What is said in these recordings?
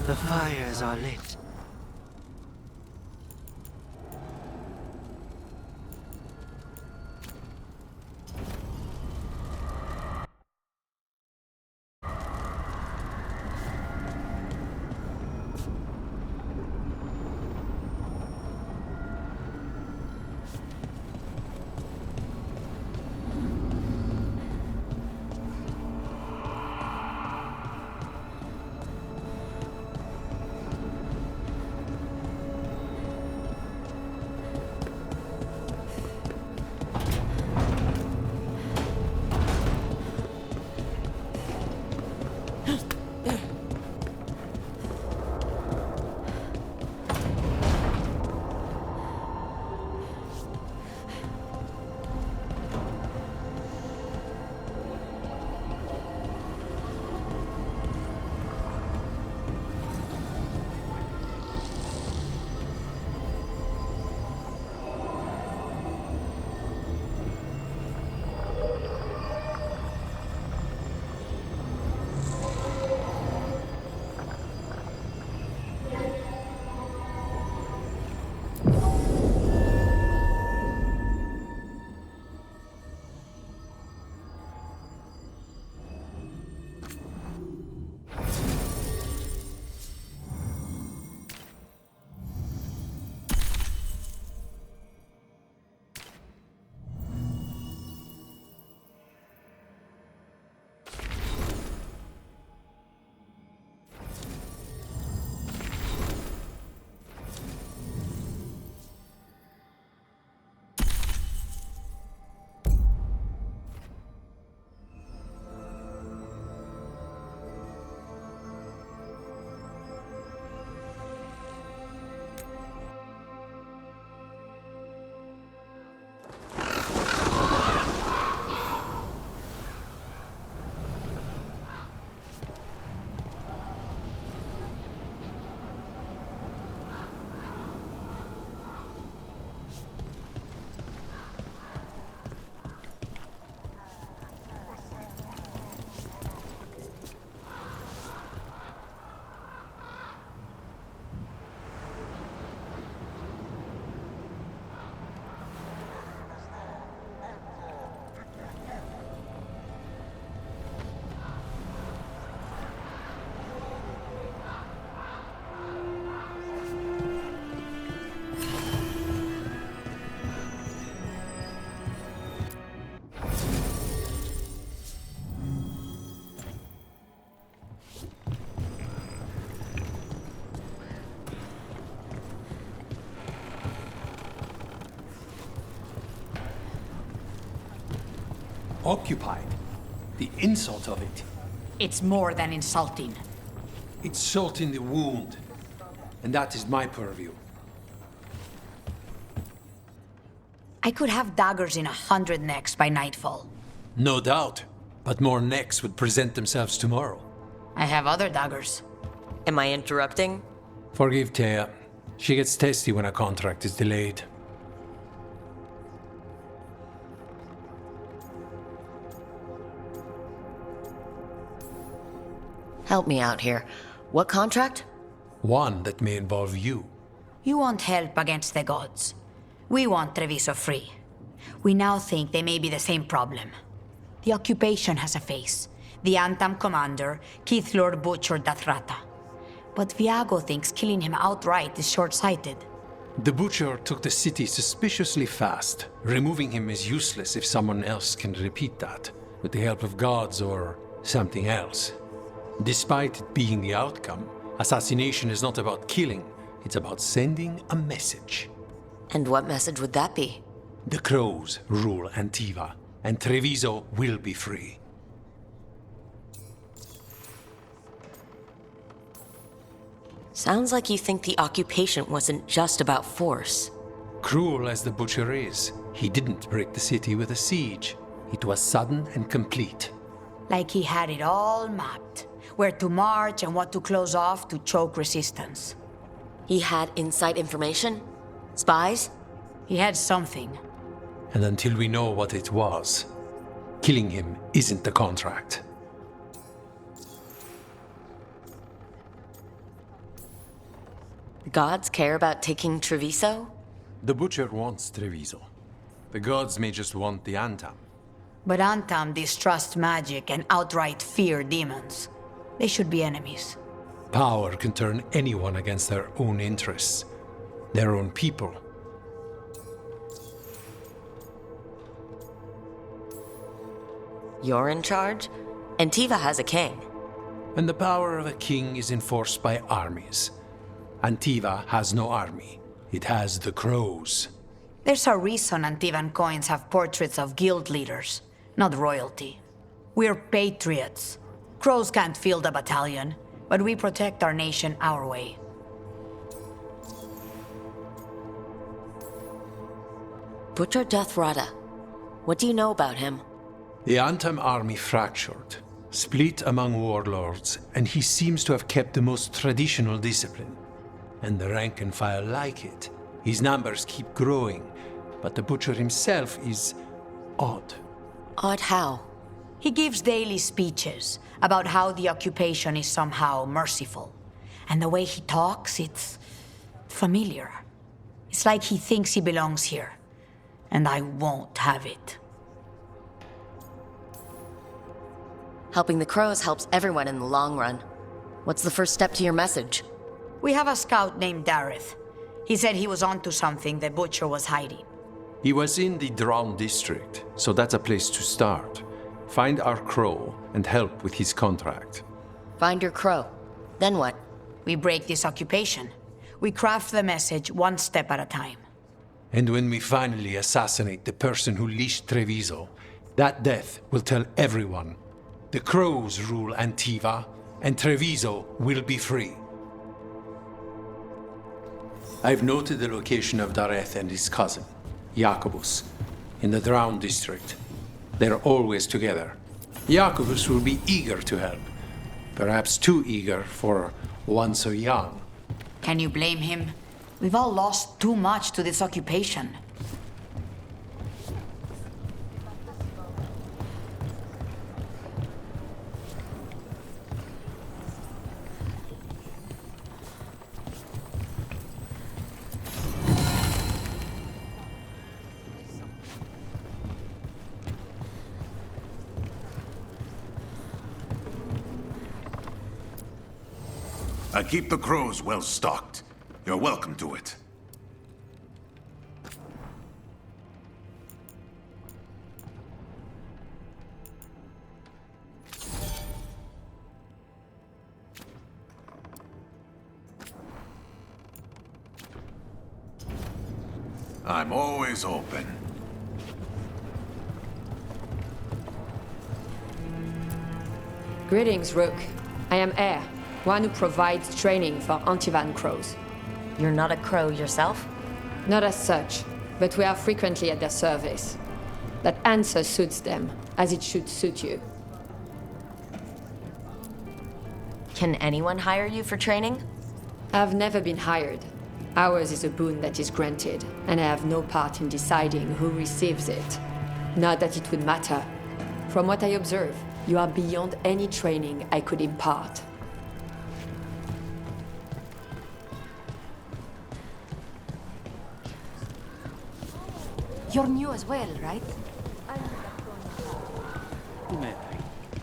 The fires are lit. Occupied. The insult of it. It's more than insulting. It's salt in the wound. And that is my purview. I could have daggers in 100 necks by nightfall. No doubt. But more necks would present themselves tomorrow. I have other daggers. Am I interrupting? Forgive Thea. She gets testy when a contract is delayed. Help me out here. What contract? One that may involve you. You want help against the gods. We want Treviso free. We now think they may be the same problem. The occupation has a face. The Antam commander, Keith Lord butchered Dathrata. But Viago thinks killing him outright is short-sighted. The Butcher took the city suspiciously fast. Removing him is useless if someone else can repeat that, with the help of gods or something else. Despite it being the outcome, assassination is not about killing, it's about sending a message. And what message would that be? The Crows rule Antiva, and Treviso will be free. Sounds like you think the occupation wasn't just about force. Cruel as the Butcher is, he didn't break the city with a siege. It was sudden and complete. Like he had it all mapped. Where to march and what to close off to choke resistance. He had inside information? Spies? He had something. And until we know what it was, killing him isn't the contract. Gods care about taking Treviso? The Butcher wants Treviso. The gods may just want the Antam. But Antam distrust magic and outright fear demons. They should be enemies. Power can turn anyone against their own interests, their own people. You're in charge? Antiva has a king. And the power of a king is enforced by armies. Antiva has no army. It has the crows. There's a reason Antivan coins have portraits of guild leaders, not royalty. We're patriots. Crows can't field a battalion, but we protect our nation our way. Butcher Deathrada. What do you know about him? The Antam army fractured, split among warlords, and he seems to have kept the most traditional discipline. And the rank and file like it. His numbers keep growing, but the Butcher himself is odd. Odd how? He gives daily speeches about how the occupation is somehow merciful. And the way he talks, it's familiar. It's like he thinks he belongs here. And I won't have it. Helping the crows helps everyone in the long run. What's the first step to your message? We have a scout named Dareth. He said he was onto something the Butcher was hiding. He was in the Drown district, so that's a place to start. Find our crow and help with his contract. Find your crow. Then what? We break this occupation. We craft the message one step at a time. And when we finally assassinate the person who leashed Treviso, that death will tell everyone. The crows rule Antiva, and Treviso will be free. I've noted the location of Dareth and his cousin, Jacobus, in the Drown district. They're always together. Jacobus will be eager to help. Perhaps too eager for one so young. Can you blame him? We've all lost too much to this occupation. I keep the crows well stocked. You're welcome to it. I'm always open. Greetings, Rook. I am Air, one who provides training for Antivan crows. You're not a crow yourself? Not as such, but we are frequently at their service. That answer suits them, as it should suit you. Can anyone hire you for training? I've never been hired. Ours is a boon that is granted, and I have no part in deciding who receives it. Not that it would matter. From what I observe, you are beyond any training I could impart. You're new as well, right?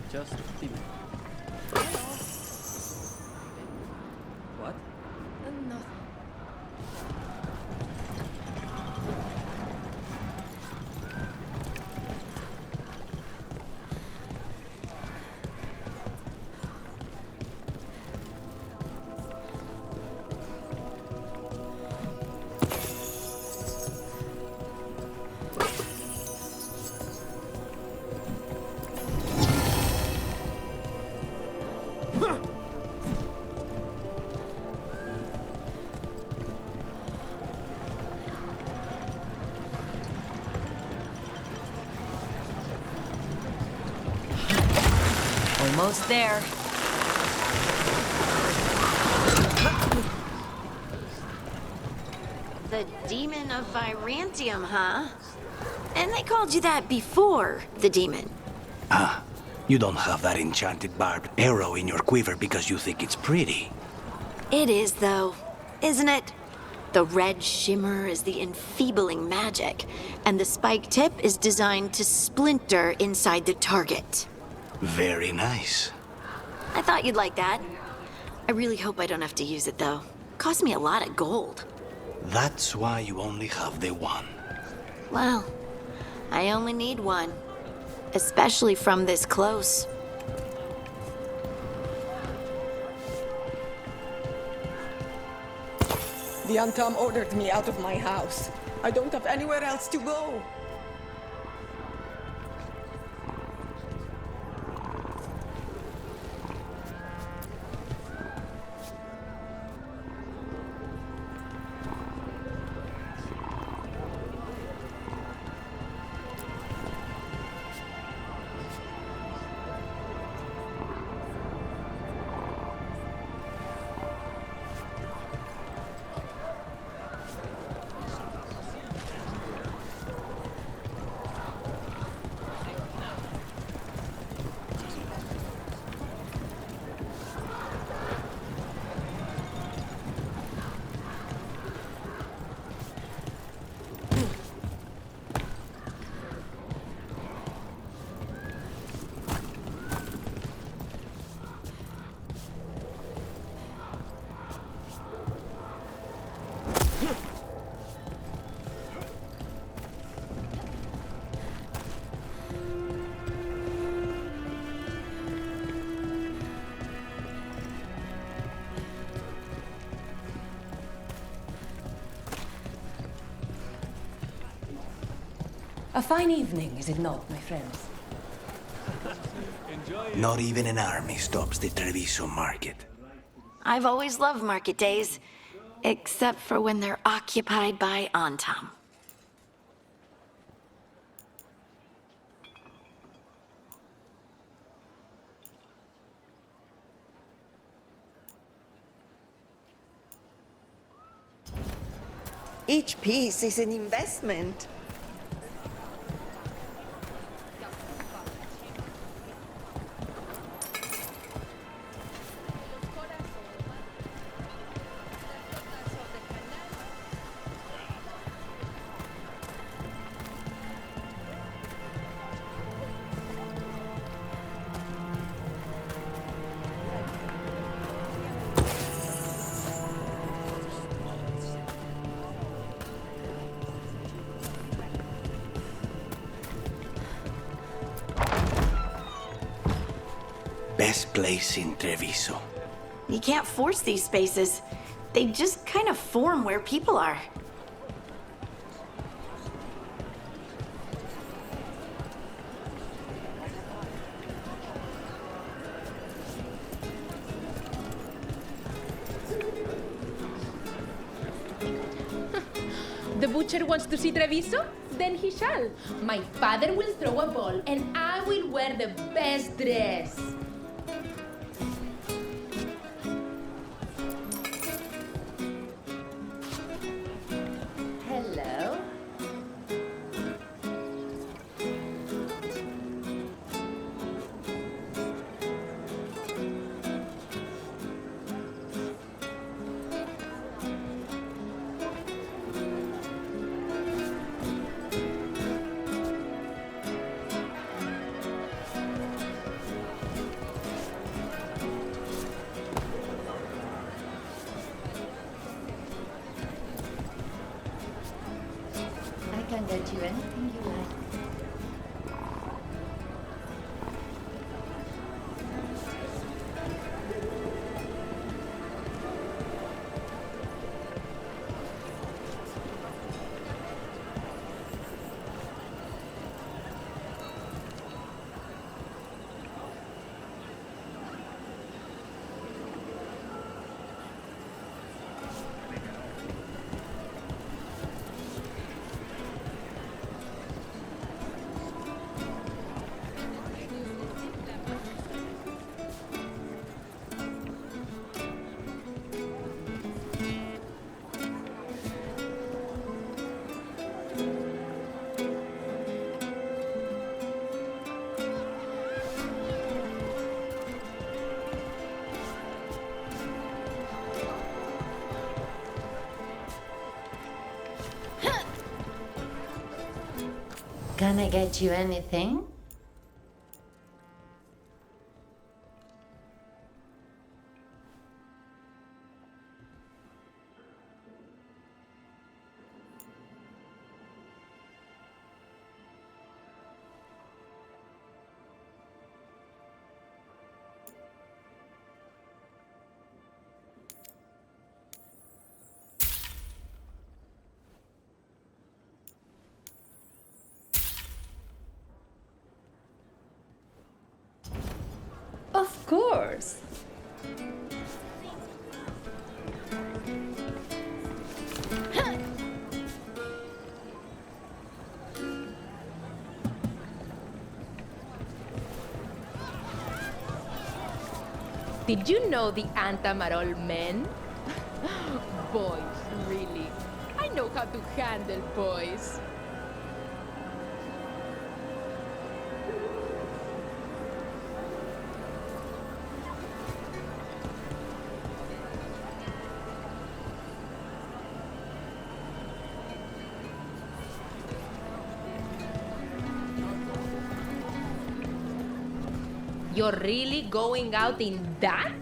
Just what? Almost there. The Demon of Virantium, huh? And they called you that before the demon. Ah, you don't have that enchanted barbed arrow in your quiver because you think it's pretty. It is, though. isn't it? The red shimmer is the enfeebling magic, and the spike tip is designed to splinter inside the target. Very nice. I thought you'd like that. I really hope I don't have to use it, though. Cost me a lot of gold. That's why you only have the one. Well, I only need one. Especially from this close. The Antam ordered me out of my house. I don't have anywhere else to go. A fine evening, is it not, my friends? Not even an army stops the Treviso market. I've always loved market days, except for when they're occupied by Antam. Each piece is an investment. Best place in Treviso. You can't force these spaces. They just kind of form where people are. The butcher wants to see Treviso? Then he shall. My father will throw a ball, and I will wear the best dress. Hello? Can I get you anything? Of course. Did you know the Antam are all men? Boys, really. I know how to handle boys. You're really going out in that?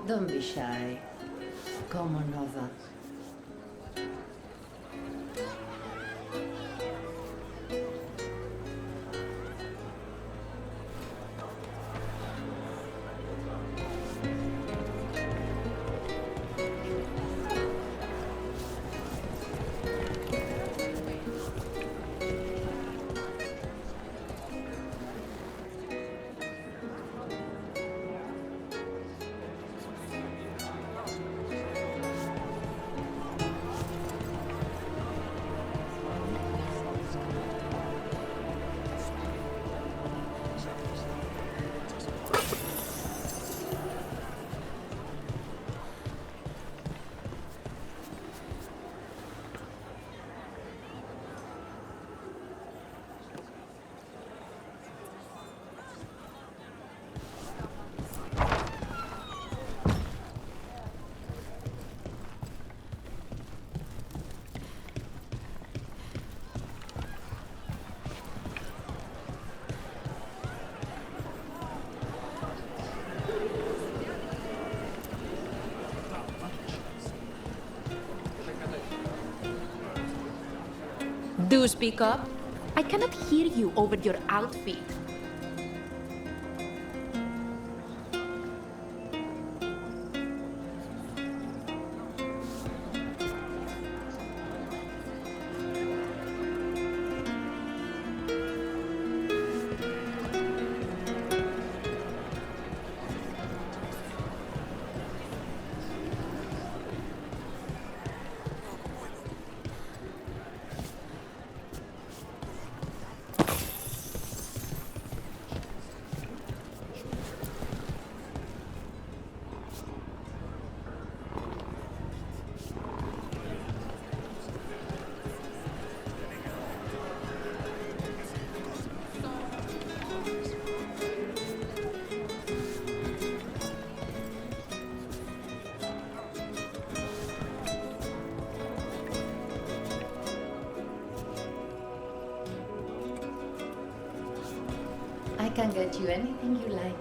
Don't be shy. Come on over. Do speak up. I cannot hear you over your outfit. I can get you anything you like.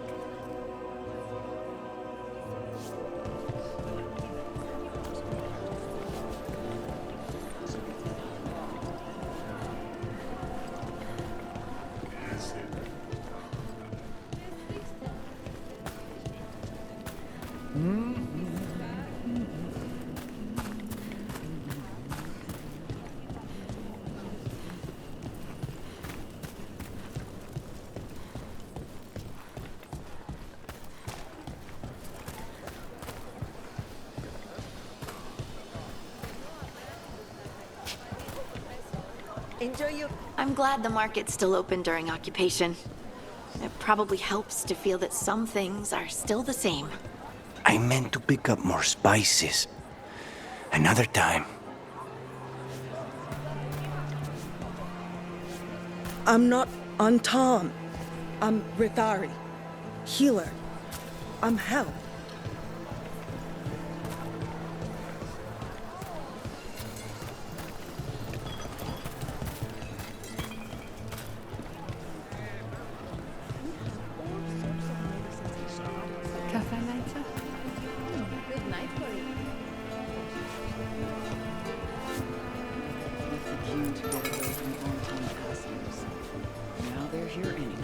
Enjoy your... I'm glad the market's still open during occupation. It probably helps to feel that some things are still the same. I meant to pick up more spices. Another time. I'm not Antam. I'm Rithari. Healer. I'm Hel. Good night for you. Left the queue to get away from on-time passengers. Now they're here anyway.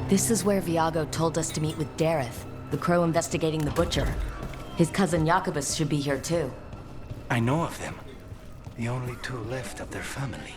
This is where Viago told us to meet with Dareth, the crow investigating the butcher. His cousin Jacobus should be here too. I know of them. The only two left of their family.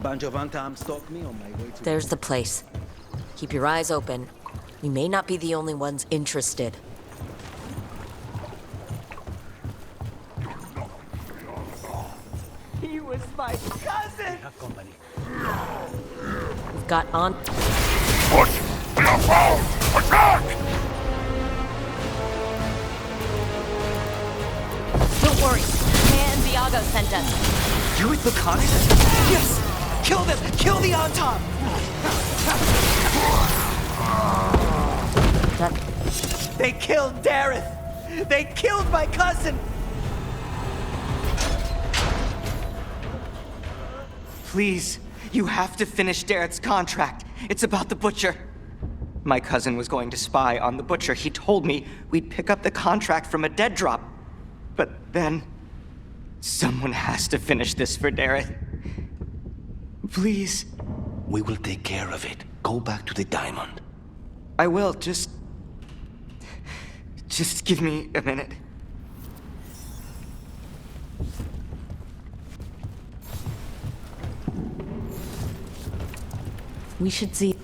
Bunch of Antam stalked me on my way to... There's the place. Keep your eyes open. We may not be the only ones interested. He was my cousin! We've got on... Push! We are found! Attack! Don't worry. Man Viago sent us. You with Lucanus? Yes! Kill them! Kill the Antam! They killed Dareth! They killed my cousin! Please, you have to finish Dareth's contract. It's about the butcher. My cousin was going to spy on the butcher. He told me we'd pick up the contract from a dead drop. But then... someone has to finish this for Dareth. Please. We will take care of it. Go back to the diamond. I will, just give me a minute. We should see...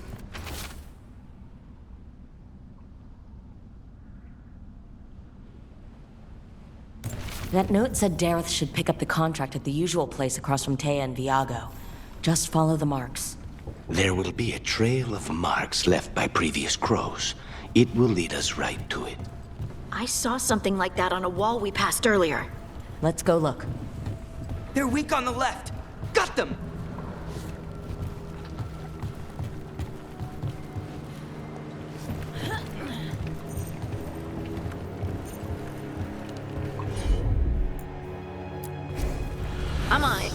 That note said Dareth should pick up the contract at the usual place across from Taya and Viago. Just follow the marks. There will be a trail of marks left by previous crows. It will lead us right to it. I saw something like that on a wall we passed earlier. Let's go look. They're weak on the left! Got them! I'm on it.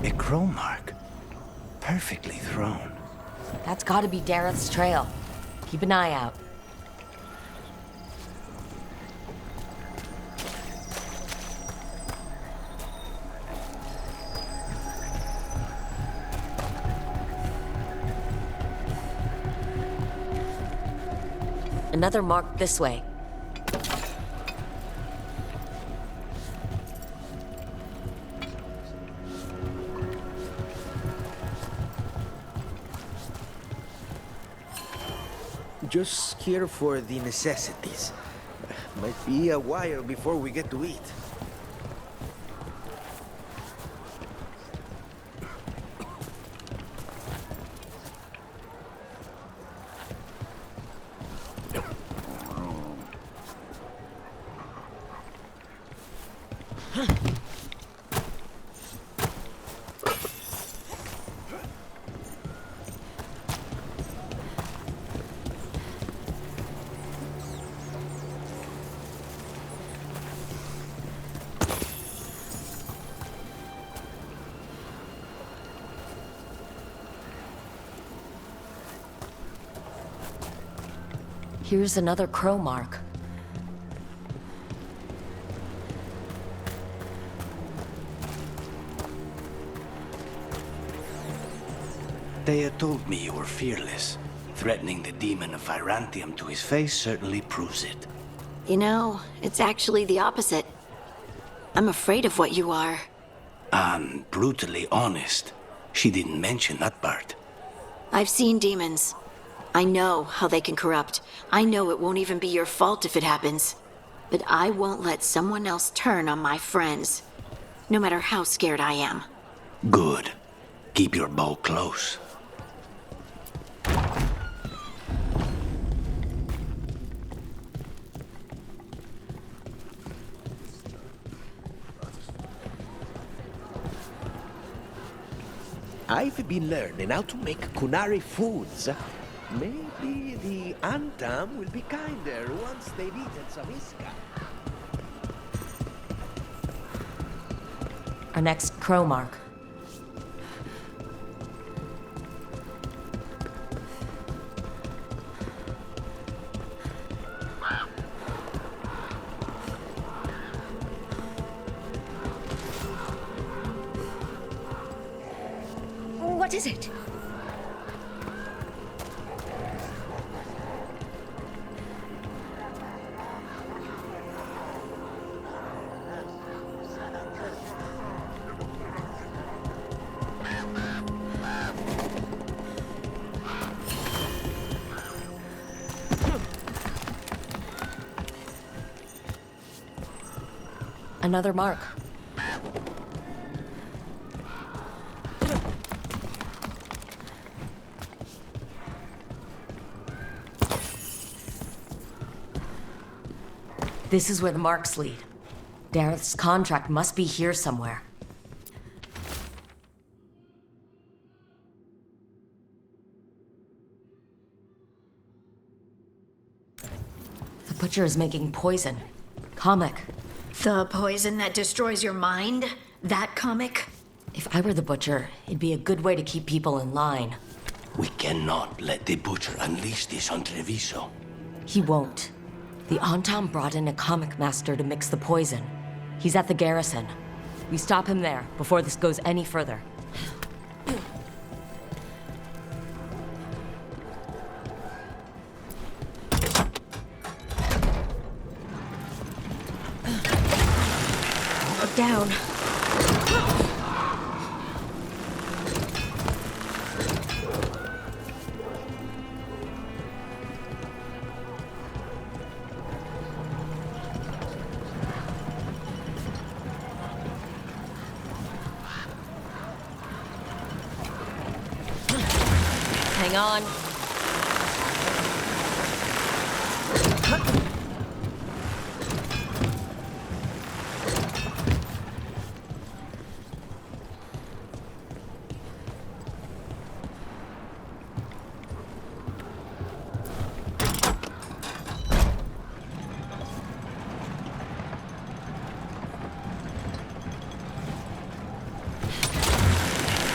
A crow mark. Perfectly thrown. That's gotta be Dareth's trail. Keep an eye out. Another mark this way. Just here for the necessities. Might be a while before we get to eat. Here's another crow mark. Thea told me you were fearless. Threatening the demon of Virantium to his face certainly proves it. You know, it's actually the opposite. I'm afraid of what you are. I'm brutally honest. She didn't mention that part. I've seen demons. I know how they can corrupt. I know it won't even be your fault if it happens. But I won't let someone else turn on my friends. No matter how scared I am. Good. Keep your bow close. I've been learning how to make Kunari foods. Maybe the Antam will be kinder once they've eaten some Iska. Our next crow mark. What is it? Another mark. This is where the marks lead. Dareth's contract must be here somewhere. The butcher is making poison. Comic. The poison that destroys your mind? That comic? If I were the butcher, it'd be a good way to keep people in line. We cannot let the butcher unleash this on Treviso. He won't. The Antam brought in a comic master to mix the poison. He's at the garrison. We stop him there before this goes any further. Look down. Hang on.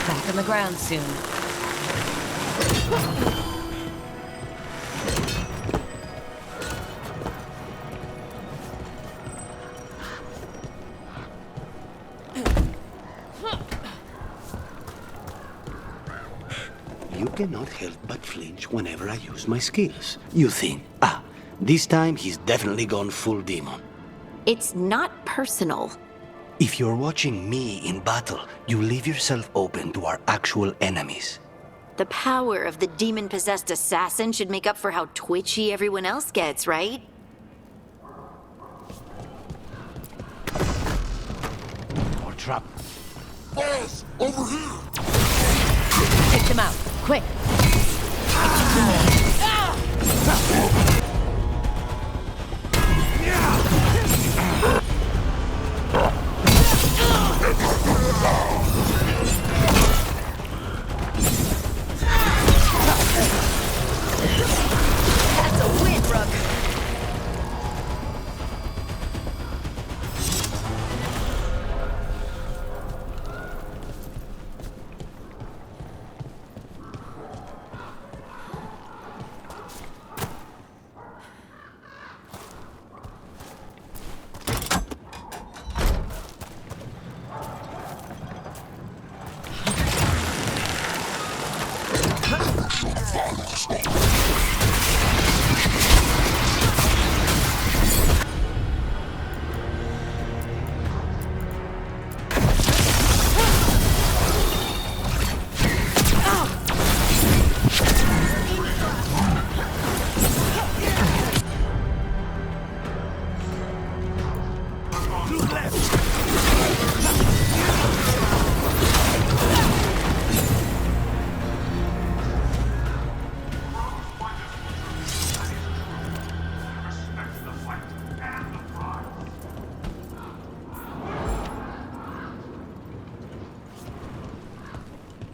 Back on the ground soon. You cannot help but flinch whenever I use my skills. You think, this time he's definitely gone full demon. It's not personal. If you're watching me in battle, you leave yourself open to our actual enemies. The power of the demon-possessed assassin should make up for how twitchy everyone else gets, right? More trap. Boss, over here! Take them out, quick! That's a wind rug.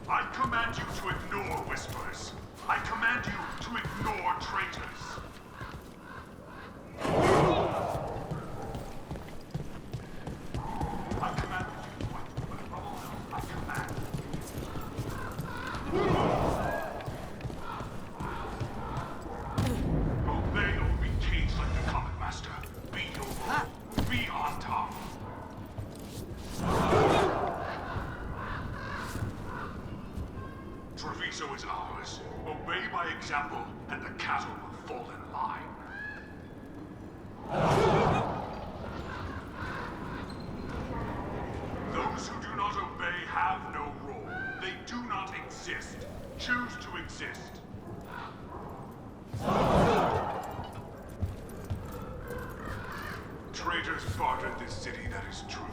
I command you to ignore whispers. I command you to ignore traitors. I command you to I command. Obey or be caged like the comic master. Be your be on top. Treviso is ours. Obey by example, and the cattle will fall in line. Those who do not obey have no role. They do not exist. Choose to exist. Traitors bartered this city pity that is true.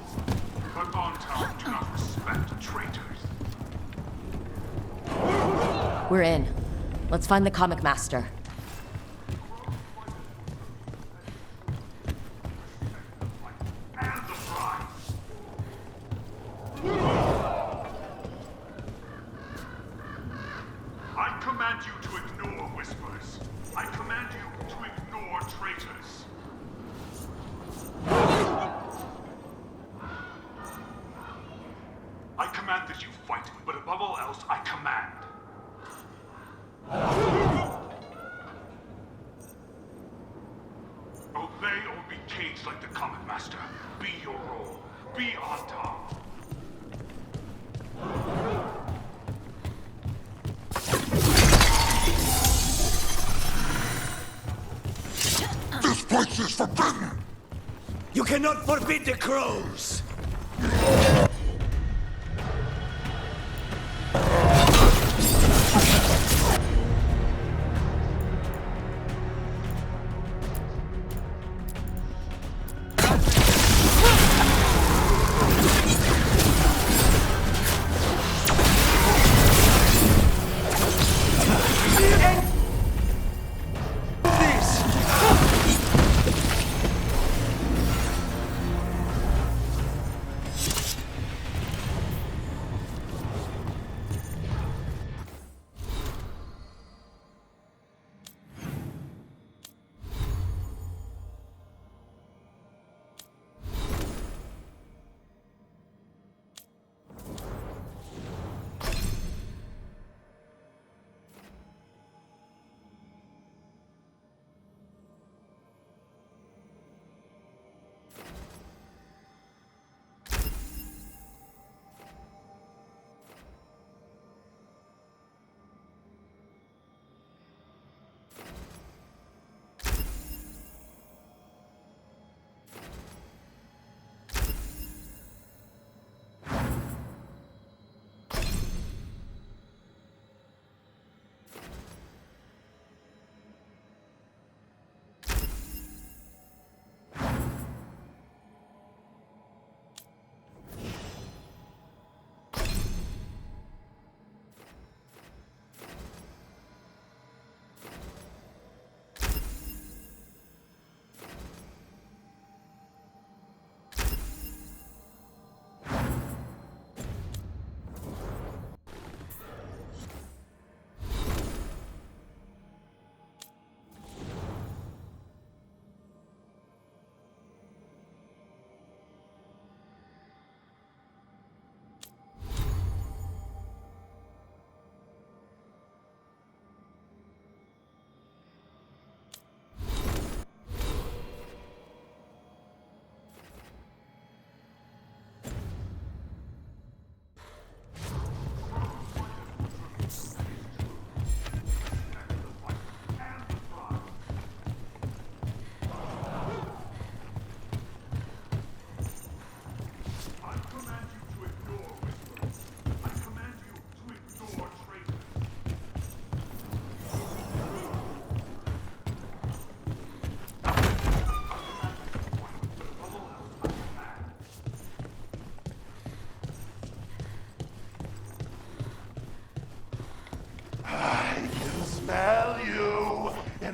But Antam do not respect traitors. We're in. Let's find the comic master. And the prize. I command you to ignore whispers. I command you to ignore traitors. I command that you fight, but above all else, I command. Obey or be caged like the Comet Master. Be your role. Be on top. This place is forbidden! You cannot forbid the crows!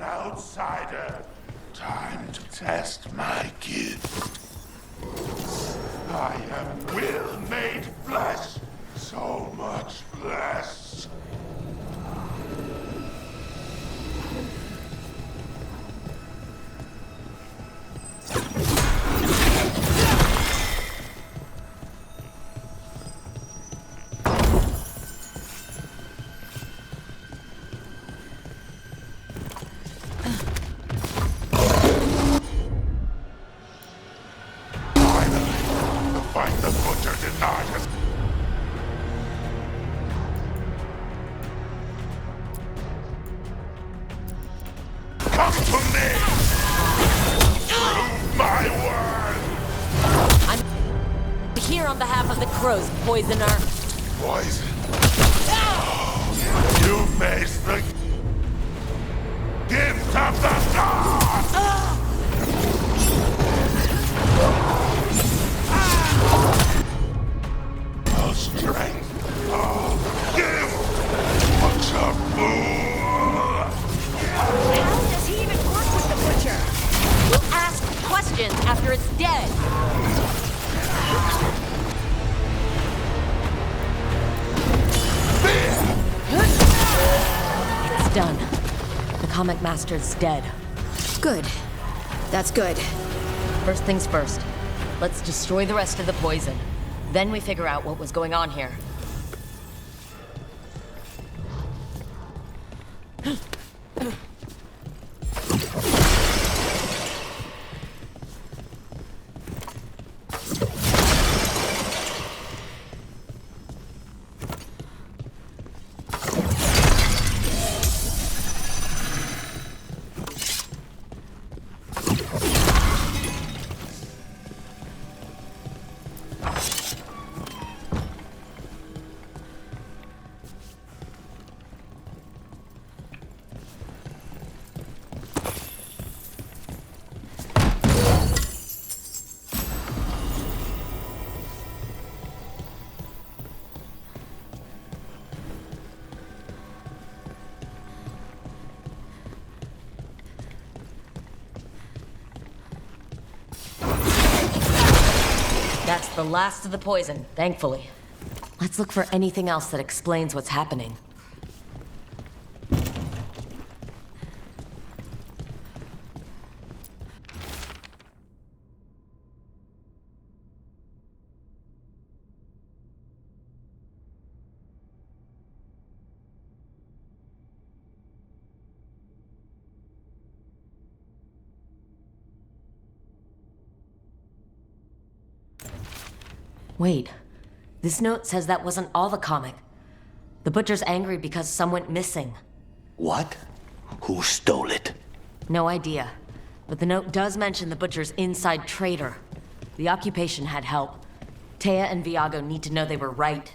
Outsider, time to test my gift. I am will made flesh, so much blessed. Come to me! Prove my worth! I'm here on behalf of the crows, poisoner. Poison? You face the gift of the gods! comic master's dead. Good. That's good. First things first. Let's destroy the rest of the poison. Then we figure out what was going on here. That's the last of the poison, thankfully. Let's look for anything else that explains what's happening. Wait, this note says that wasn't all the comic. The Butcher's angry because some went missing. What? Who stole it? No idea. But the note does mention the Butcher's inside traitor. The occupation had help. Taya and Viago need to know they were right.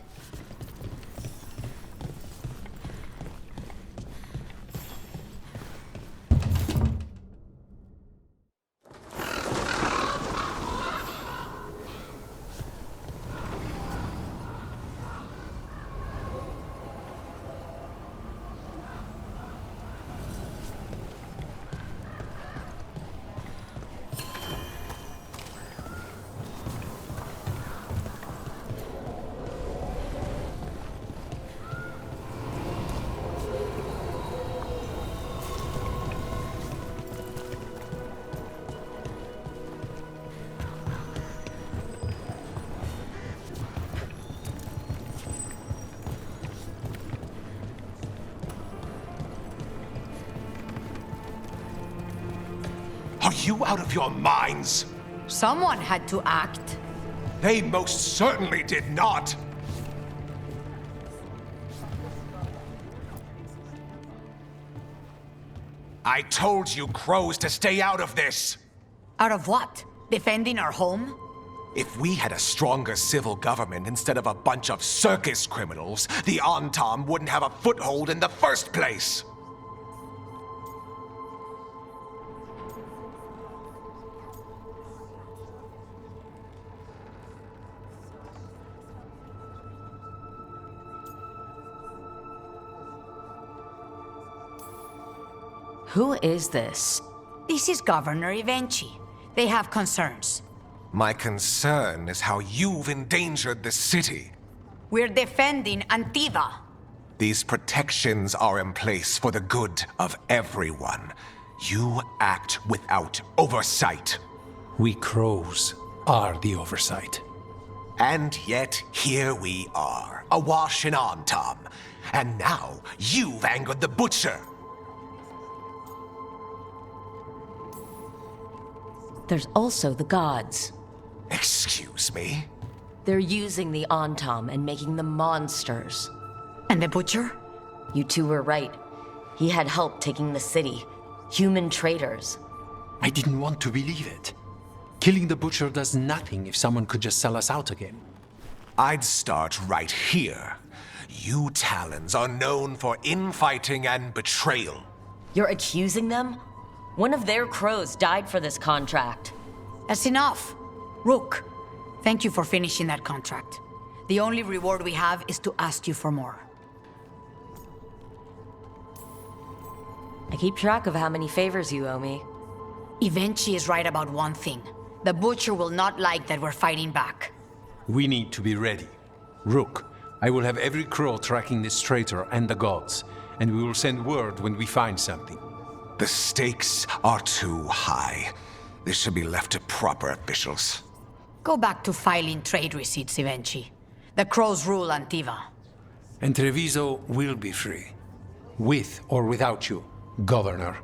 Are you out of your minds? Someone had to act. They most certainly did not. I told you crows to stay out of this. Out of what? Defending our home? If we had a stronger civil government instead of a bunch of circus criminals, the Antam wouldn't have a foothold in the first place. Who is this? This is Governor Evenchi. They have concerns. My concern is how you've endangered the city. We're defending Antiva. These protections are in place for the good of everyone. You act without oversight. We crows are the oversight. And yet, here we are, awash in Antam. And now, you've angered the Butcher. There's also the gods. Excuse me? They're using the Antam and making them monsters. And the Butcher? You two were right. He had help taking the city. Human traitors. I didn't want to believe it. Killing the Butcher does nothing if someone could just sell us out again. I'd start right here. You Talons are known for infighting and betrayal. You're accusing them? One of their crows died for this contract. That's enough. Rook, thank you for finishing that contract. The only reward we have is to ask you for more. I keep track of how many favors you owe me. Evenchi is right about one thing. The Butcher will not like that we're fighting back. We need to be ready. Rook, I will have every crow tracking this traitor and the gods, and we will send word when we find something. The stakes are too high. This should be left to proper officials. Go back to filing trade receipts, Evenchi. The Crows rule Antiva. And Treviso will be free. With or without you, Governor.